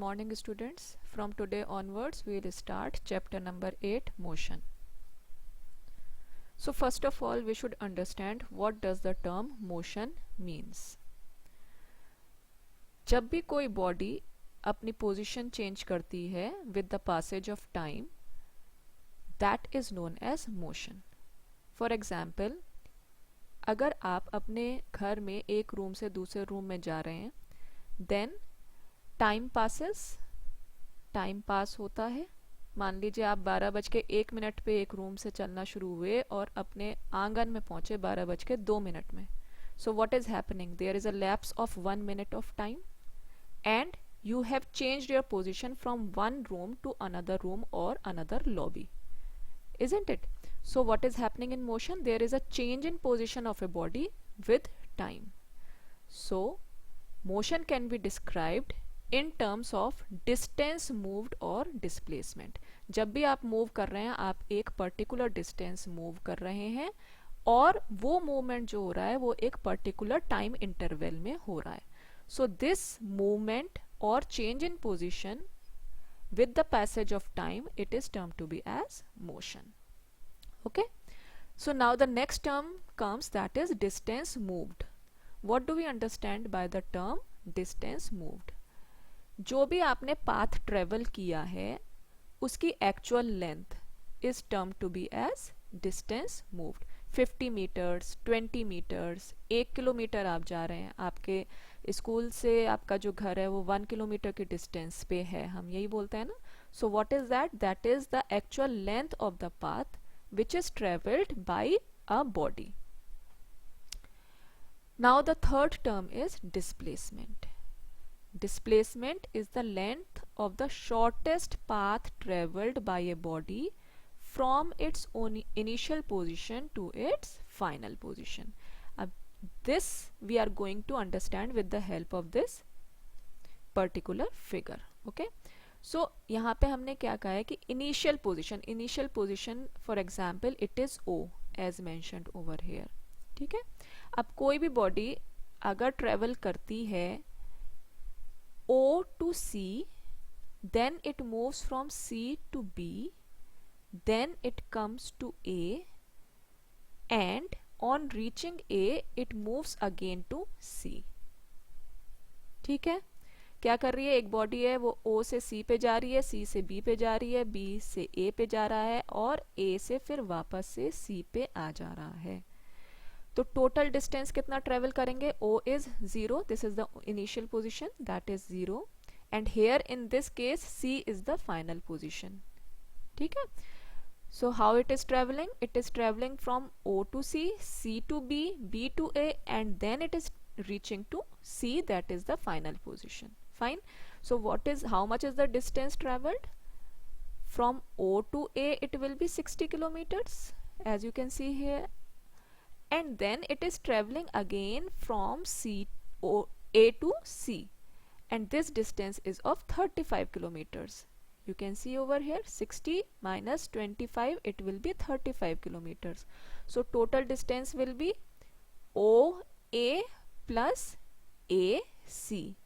Morning students, from today onwards we will start chapter number 8 motion. So first of all we should understand what does the term motion means. जब भी कोई body अपनी position change करती है with the passage of time, that is known as motion. For example, अगर आप अपने घर में एक रूम से दूसरे रूम में जा रहे हैं, then टाइम पास होता है. मान लीजिए आप 12:01 पे एक रूम से चलना शुरू हुए और अपने आंगन में पहुंचे 12:02 में. So what is happening? There is a lapse of 1 minute of time and you have changed your position from one room to another room or another lobby, isn't it? So what is happening in motion? There is a change in position of a body with time. So motion can be described in terms of distance moved or displacement. जब भी आप move कर रहे हैं आप एक particular distance move कर रहे हैं और वो मूवमेंट जो हो रहा है वो एक पर्टिकुलर टाइम इंटरवल में हो रहा है. So this movement or change in position with the passage of time, it is termed to be as motion. Okay, so now the next term comes, that is distance moved. What do we understand by the term distance moved? जो भी आपने path travel किया है उसकी actual length is termed to be as distance moved. 50 meters, 20 meters, 1 kilometre आप जा रहे हैं, आपके स्कूल से आपका जो घर है वो 1 किलोमीटर की डिस्टेंस पे है, हम यही बोलते हैं ना. सो what is that? That is the actual length of the path which is travelled by a body. Now the third term is displacement. Displacement is the length of the shortest path traveled by a body from its own initial position to its final position. This we are going to understand with the help of this particular figure. Okay, so यहाँ पे हमने क्या कहा है कि initial position for example it is O as mentioned over here. ठीक है, अब कोई भी बॉडी अगर ट्रेवल करती है O to C, then it moves from C to B, then it comes to A, and on reaching A it moves again to C. ठीक है, क्या कर रही है? एक बॉडी है वो O से C पे जा रही है, C से B पे जा रही है, B से A पे जा रहा है और A से फिर वापस से C पे आ जा रहा है. तो टोटल डिस्टेंस कितना ट्रेवल करेंगे? O is 0, this is the initial position, that is 0, and here in this case C is the final position. ठीक है, so how it is traveling? It is traveling from O to C, C to B, B to A, and then it is reaching to C, that is the final position. Fine. So how much is the distance traveled? From O to A it will be 60 kilometers as you can see here, and then it is traveling again from A to C, and this distance is of 35 kilometers. You can see over here 60 minus 25, it will be 35 kilometers. So total distance will be OA plus AC,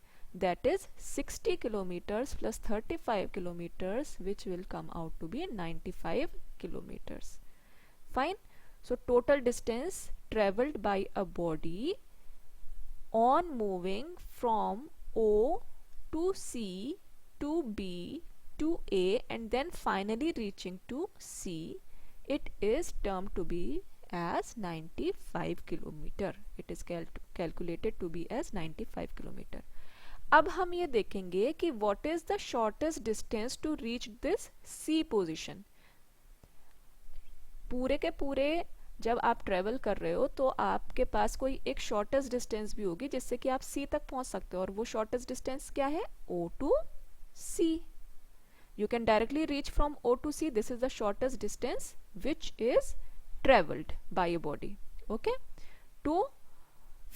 that is 60 kilometers plus 35 kilometers, which will come out to be 95 kilometers. Fine. So total distance traveled by a body on moving from O to C to B to A and then finally reaching to C, it is termed to be as 95 kilometer. It is calculated to be as 95 kilometer. अब हम ये देखेंगे कि what is the shortest distance to reach this C position. पूरे के पूरे जब आप ट्रेवल कर रहे हो तो आपके पास कोई एक शॉर्टेस्ट डिस्टेंस भी होगी जिससे कि आप C तक पहुंच सकते हो, और वो शॉर्टेस्ट डिस्टेंस क्या है? O to C. You can directly reach from O to C. This is the shortest distance which is traveled by a body. Okay,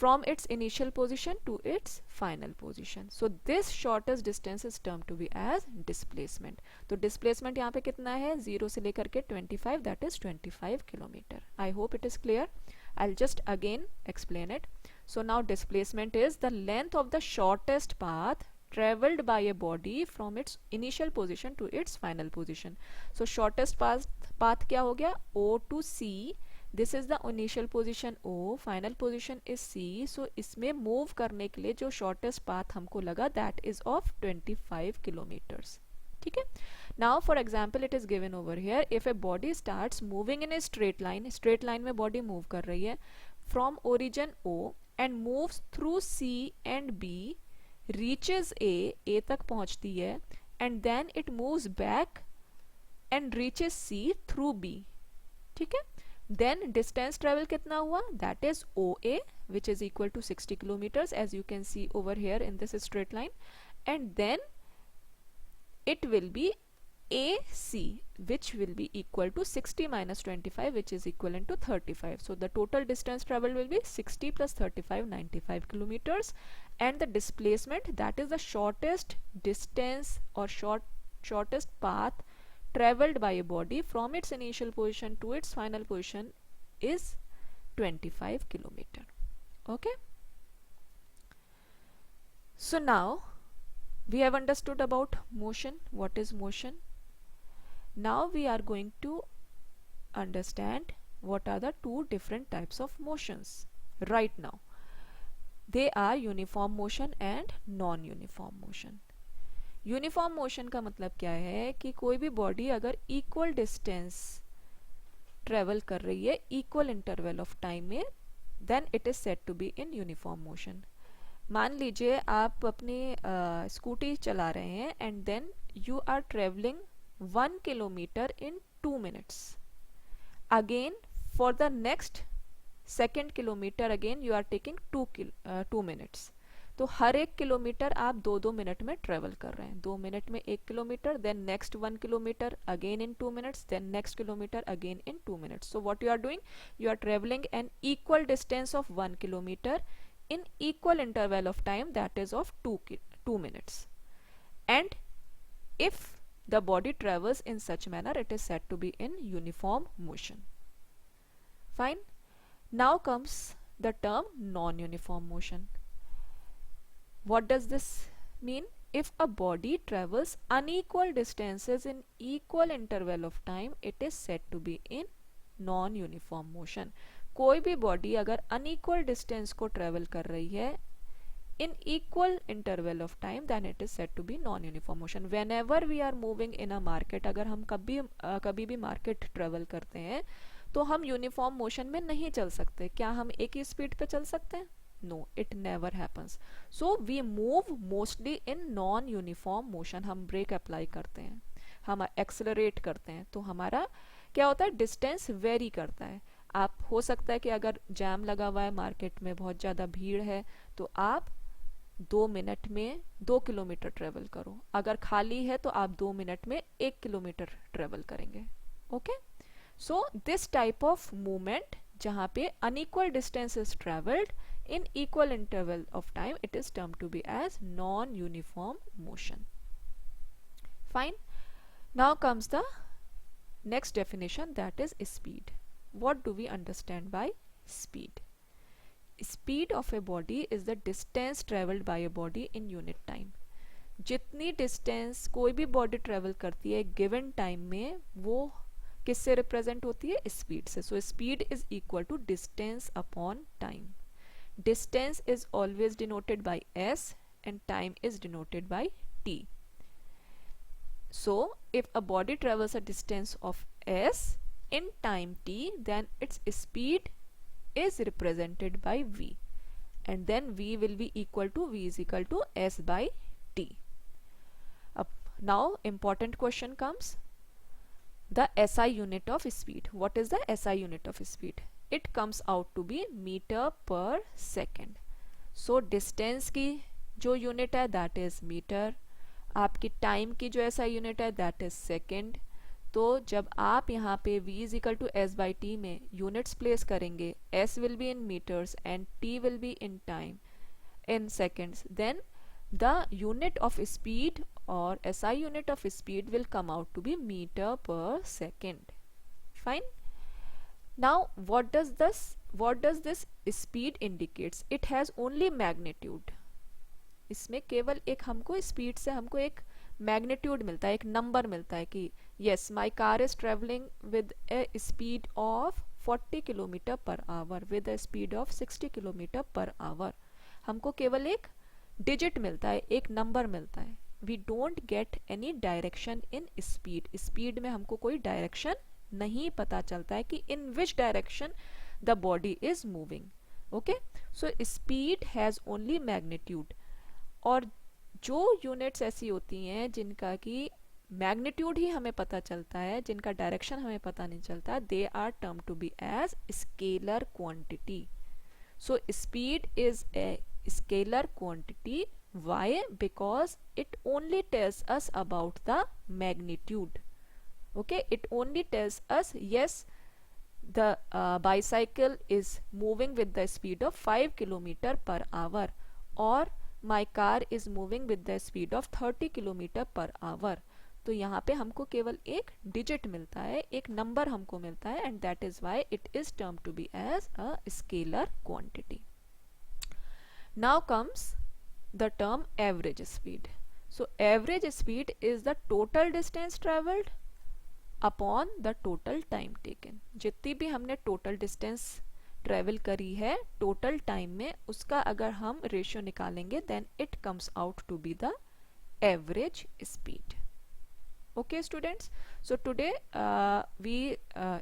from its initial position to its final position. So this shortest distance is termed to be as displacement. तो displacement यहाँ पे कितना है? 0 से लेकर के 25, that is 25 kilometer. I hope it is clear. I'll just again explain it. So now displacement is the length of the shortest path traveled by a body from its initial position to its final position. So shortest path क्या हो गया, O to C. This is the initial position O, final position is C. So इसमें move करने के लिए जो shortest path हमको लगा, that is of 25 kilometers. ठीक है. Now for example it is given over here, if a body starts moving in a straight line में body move कर रही है from origin O and moves through C and B, reaches A तक पहुंचती है, and then it moves back and reaches C through B. ठीक है. Then distance travel कितना हुआ, that is OA, which is equal to 60 kilometers, as you can see over here in this straight line, and then it will be AC, which will be equal to 60 minus 25, which is equivalent to 35. So the total distance traveled will be 60 plus 35, 95 kilometers, and the displacement, that is the shortest distance or shortest path traveled by a body from its initial position to its final position, is 25 kilometer. Okay. So now we have understood about motion. What is motion? Now we are going to understand what are the two different types of motions right now. They are uniform motion and non-uniform motion. Uniform motion का मतलब क्या है कि कोई भी body अगर equal distance travel कर रही है इक्वल इंटरवल ऑफ टाइम में, then it is said to be in uniform motion. मान लीजिए आप अपनी स्कूटी चला रहे हैं and then you are travelling 1 kilometre in 2 minutes. Again for the next second kilometer again you are taking 2 minutes. तो हर एक किलोमीटर आप 2 मिनट में ट्रेवल कर रहे हैं. 2 मिनट में 1 kilometre, then next 1 kilometre again in 2 minutes, then next kilometre again in 2 minutes. So what you are doing, you are travelling an equal distance of 1 kilometre in equal interval of time, that is of 2 minutes. And if the body travels in such manner, it is said to be in uniform motion. Fine. Now comes the term non-uniform motion. What does this mean? If a body travels unequal distances in equal interval of time, it is said to be in non-uniform motion. कोई भी body अगर unequal distance को travel कर रही है in equal interval of time, then it is said to be non uniform motion. Whenever we are moving in a market, अगर हम कभी भी मार्केट ट्रेवल करते हैं तो हम यूनिफॉर्म मोशन में नहीं चल सकते. क्या हम एक ही स्पीड पे चल सकते हैं? No, it never happens. So we move mostly in non uniform motion. हम ब्रेक अप्लाई करते हैं, हम एक्सेलरेट करते हैं, तो हमारा क्या होता है, डिस्टेंस वेरी करता है. आप हो सकता है कि अगर जैम लगा हुआ है, मार्केट में बहुत ज़्यादा भीड़ है, तो आप 2 मिनट में 2 किलोमीटर ट्रेवल करो. अगर खाली है तो आप 2 मिनट में 1 किलोमीटर ट्रेवल करेंगे. Okay. So this type of movement जहाँ पे unequal distance is travelled in equal interval of time, it is term to be as non uniform motion. Fine. Now comes the next definition, that is speed. What do we understand by speed? Speed of a body is the distance traveled by a body in unit time. जितनी distance कोई भी body travel करती है given time में, वो किससे represent होती है? स्पीड से. So speed is equal to distance upon time. Distance is always denoted by s and time is denoted by t. So if a body travels a distance of s in time t, then its speed is represented by v, and then v will be equal to v is equal to s by t. Now important question comes, the SI unit of speed. What is the SI unit of speed? It comes out to be meter per second. So distance की जो unit है that is meter, आपकी time की जो SI unit है that is second. तो जब आप यहाँ पे v is equal to S by T में यूनिट्स प्लेस करेंगे, s will be in meters and t will be in time in seconds, then the unit of speed और SI unit of speed will come out to be meter per second. Fine. Now what does this speed indicates? It has only magnitude. इसमें केवल एक हमको speed से हमको एक magnitude मिलता है, एक नंबर मिलता है कि yes my car is travelling with A speed of 40 kilometre per hour, with A speed of 60 kilometre per hour. हमको केवल एक डिजिट मिलता है, एक नंबर मिलता है। We don't get any direction in speed. Speed में हमको कोई डायरेक्शन नहीं पता चलता है कि in which direction the body is moving. Okay, so speed has only magnitude. और जो यूनिट्स ऐसी होती हैं जिनका कि मैग्नीट्यूड ही हमें पता चलता है, जिनका डायरेक्शन हमें पता नहीं चलता, they are term to be as scalar quantity. So speed is a scalar quantity. Why? Because it only tells us about the magnitude. Okay, it only tells us yes, the bicycle is moving with the speed of 5 kilometer per hour, or my car is moving with the speed of 30 kilometer per hour. तो यहाँ पे हमको केवल एक digit मिलता है, एक number हमको मिलता है, and that is why it is term to be as a scalar quantity. Now comes the term average speed. So average speed is the total distance traveled upon the total time taken. जितनी भी हमने total distance travel करी है total time में, उसका अगर हम ratio निकालेंगे then it comes out to be the average speed. Okay students, so today we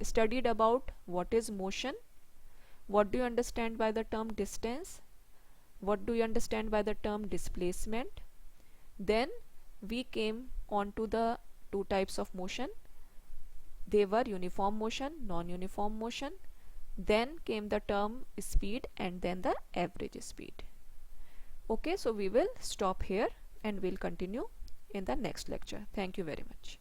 studied about what is motion, what do you understand by the term distance, what do you understand by the term displacement. Then we came on to the two types of motion. They were uniform motion, non-uniform motion. Then came the term speed, and then the average speed. Okay, so we will stop here and we'll continue in the next lecture. Thank you very much.